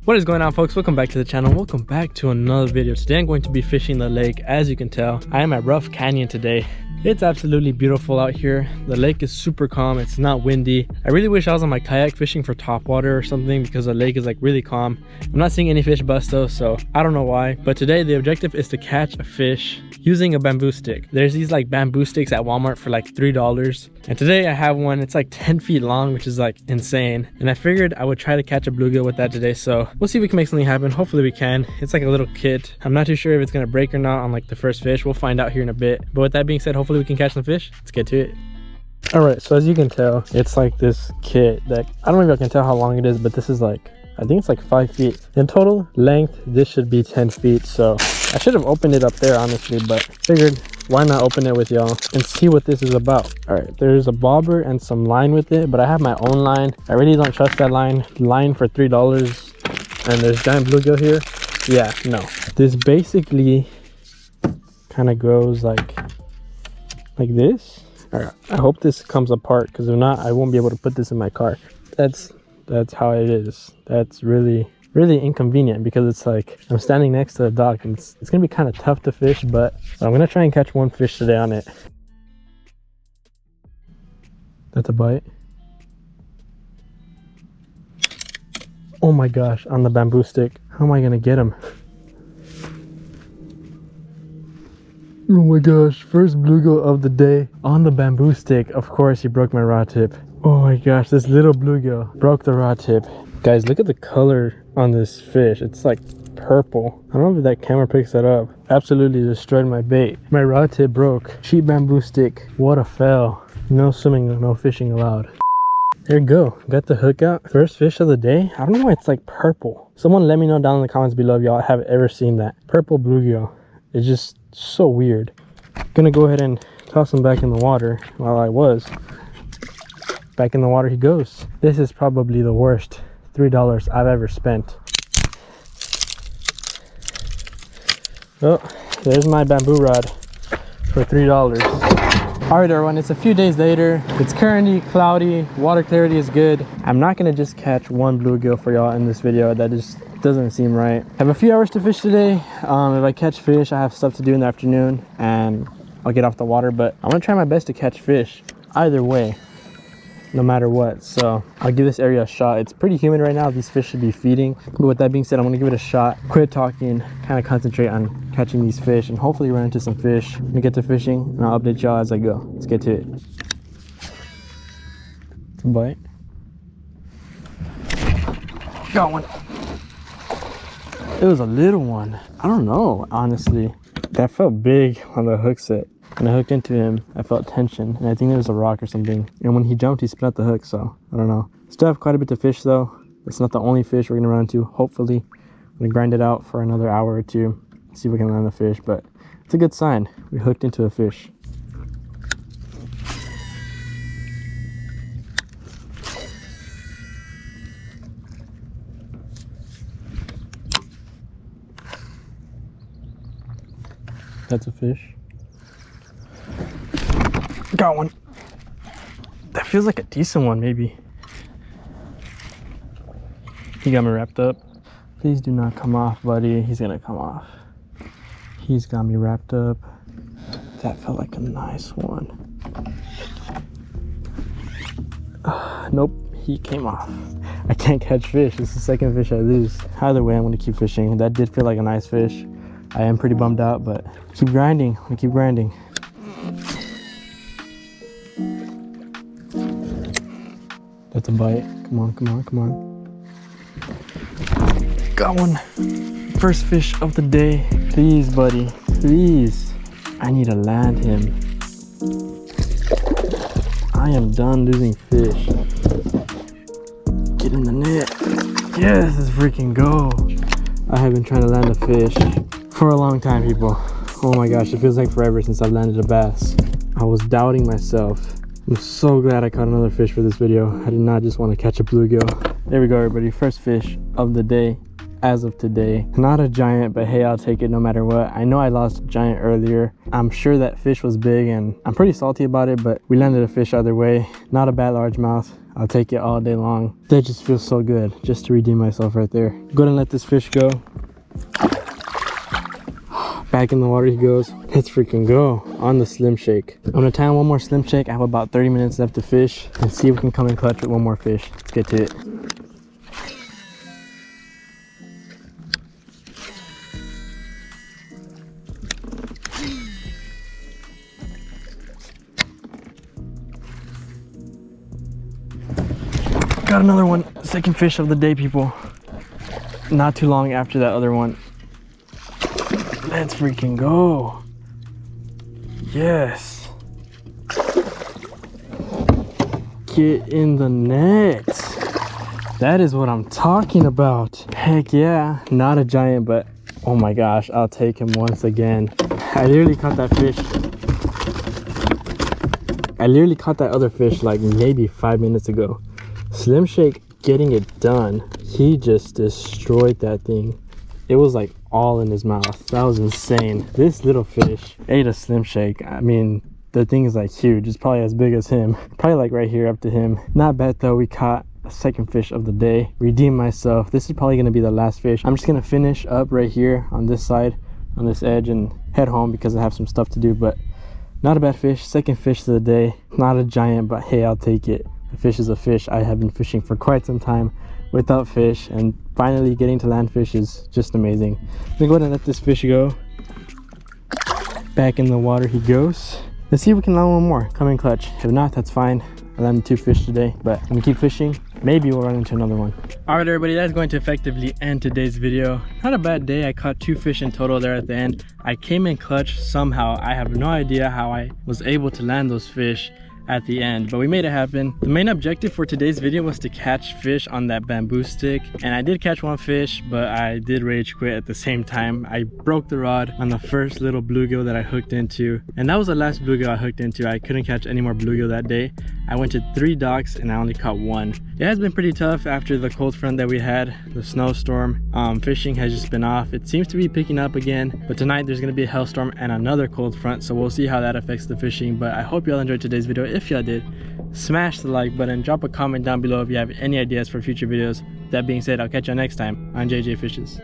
What is going on, folks? Welcome back to the channel. Welcome back to another video. Today I'm going to be fishing the lake. As you can tell, I am at Rough Canyon today. It's absolutely beautiful out here. The lake is super calm. It's not windy. I really wish I was on my kayak fishing for topwater or something, because the lake is like really calm. I'm not seeing any fish bust though, so I don't know why. But today the objective is to catch a fish using a bamboo stick. There's these like bamboo sticks at Walmart for like $3. And today I have one. It's like 10 feet long, which is like insane. And I figured I would try to catch a bluegill with that today. So we'll see if we can make something happen. Hopefully we can. It's like a little kit. I'm not too sure if it's gonna break or not on like the first fish. We'll find out here in a bit. But with that being said, hopefully we can catch some fish. Let's get to it. All right, so as you can tell, it's like this kit that I don't know if I can tell how long it is, but this is like, I think it's like 5 feet in total length. This should be 10 feet. So I should have opened it up there honestly, but figured why not open it with y'all and see what this is about. All right, there's a bobber and some line with it, but I have my own line. I really don't trust that line for $3. And there's giant bluegill here. Yeah, no, this basically kind of goes like this. All right, I hope this comes apart, because if not, I won't be able to put this in my car. That's how it is. That's really inconvenient, because it's like I'm standing next to the dock, and it's gonna be kind of tough to fish, but I'm gonna try and catch one fish today on it. That's a bite. Oh my gosh, on the bamboo stick. How am I gonna get him? Oh my gosh, first bluegill of the day on the bamboo stick. Of course he broke my rod tip. Oh my gosh, this little bluegill broke the rod tip. Guys, look at the color on this fish. It's like purple. I don't know if that camera picks that up. Absolutely destroyed my bait. My rod tip broke. Cheap bamboo stick. What a fail. No swimming, no fishing allowed. There you go. Got the hook out. First fish of the day. I don't know why it's like purple. Someone let me know down in the comments below if y'all have ever seen that. Purple bluegill. It's just so weird. Gonna go ahead and toss him back in the water. While I was back in the water he goes. This is probably the worst $3 I've ever spent. Oh, there's my bamboo rod for $3. All right, everyone, it's a few days later. It's currently cloudy. Water clarity is good. I'm not gonna just catch one bluegill for y'all in this video. That just doesn't seem right. I have a few hours to fish today. If I catch fish, I have stuff to do in the afternoon and I'll get off the water, but I'm gonna try my best to catch fish either way, no matter what. So I'll give this area a shot. It's pretty humid right now. These fish should be feeding, but with that being said, I'm gonna give it a shot, quit talking, kind of concentrate on catching these fish, and hopefully run into some fish. I'm gonna get to fishing and I'll update y'all as I go. Let's get to it. It's a bite. Got one. It was a little one. I don't know, honestly. That felt big on the hook set. When I hooked into him, I felt tension, and I think there was a rock or something. And when he jumped, he split out the hook, so I don't know. Still have quite a bit to fish though. It's not the only fish we're gonna run into. Hopefully, I'm gonna grind it out for another hour or two, see if we can land a fish, but it's a good sign. We hooked into a fish. That's a fish. Got one. That feels like a decent one, maybe. He got me wrapped up. Please do not come off, buddy. He's gonna come off. He's got me wrapped up. That felt like a nice one. Nope, he came off. I can't catch fish. It's the second fish I lose. Either way, I'm gonna keep fishing. That did feel like a nice fish. I am pretty bummed out, but keep grinding. We keep grinding. That's a bite. Come on, come on, come on. Got one. First fish of the day. Please, buddy. Please. I need to land him. I am done losing fish. Get in the net. Yes, let's freaking go. I have been trying to land a fish for a long time, people. Oh my gosh, it feels like forever since I've landed a bass. I was doubting myself. I'm so glad I caught another fish for this video. I did not just want to catch a bluegill. There we go, everybody. First fish of the day as of today. Not a giant, but hey, I'll take it no matter what. I know I lost a giant earlier. I'm sure that fish was big and I'm pretty salty about it, but we landed a fish either way. Not a bad largemouth. I'll take it all day long. That just feels so good, just to redeem myself right there. Go ahead and let this fish go. Back in the water he goes. Let's freaking go on the slim shake. I'm gonna tie on one more slim shake. I have about 30 minutes left to fish and see if we can come in clutch with one more fish. Let's get to it. Got another one. Second fish of the day, people. Not too long after that other one. Let's freaking go. Yes. Get in the net. That is what I'm talking about. Heck yeah. Not a giant, but oh my gosh, I'll take him once again. I literally caught that fish. I literally caught that other fish like maybe 5 minutes ago. Slim shake getting it done. He just destroyed that thing. It was like all in his mouth. That was insane. This little fish ate a slim shake. I mean, the thing is like huge. It's probably as big as him. Probably like right here up to him. Not bad though. We caught a second fish of the day. Redeemed myself. This is probably gonna be the last fish. I'm just gonna finish up right here on this side, on this edge, and head home because I have some stuff to do. But not a bad fish. Second fish of the day. Not a giant, but hey, I'll take it. A fish is a fish. I have been fishing for quite some time without fish, and finally getting to land fish is just amazing. I'm gonna go ahead and let this fish go. Back in the water he goes. Let's see if we can land one more. Come in clutch. If not, that's fine. I landed 2 fish today, but I'm gonna keep fishing. Maybe we'll run into another one. All right, everybody, that's going to effectively end today's video. Not a bad day. I caught 2 fish in total there at the end. I came in clutch somehow. I have no idea how I was able to land those fish at the end, but we made it happen. The main objective for today's video was to catch fish on that bamboo stick, and I did catch 1 fish, but I did rage quit at the same time. I broke the rod on the first little bluegill that I hooked into, and that was the last bluegill I hooked into. I couldn't catch any more bluegill that day. I went to 3 docks and I only caught 1. It has been pretty tough after the cold front that we had, the snowstorm. Fishing has just been off. It seems to be picking up again, but tonight there's going to be a hailstorm and another cold front, so we'll see how that affects the fishing. But I hope y'all enjoyed today's video. If y'all did, smash the like button, drop a comment down below if you have any ideas for future videos. That being said, I'll catch y'all next time on JJ Fishes.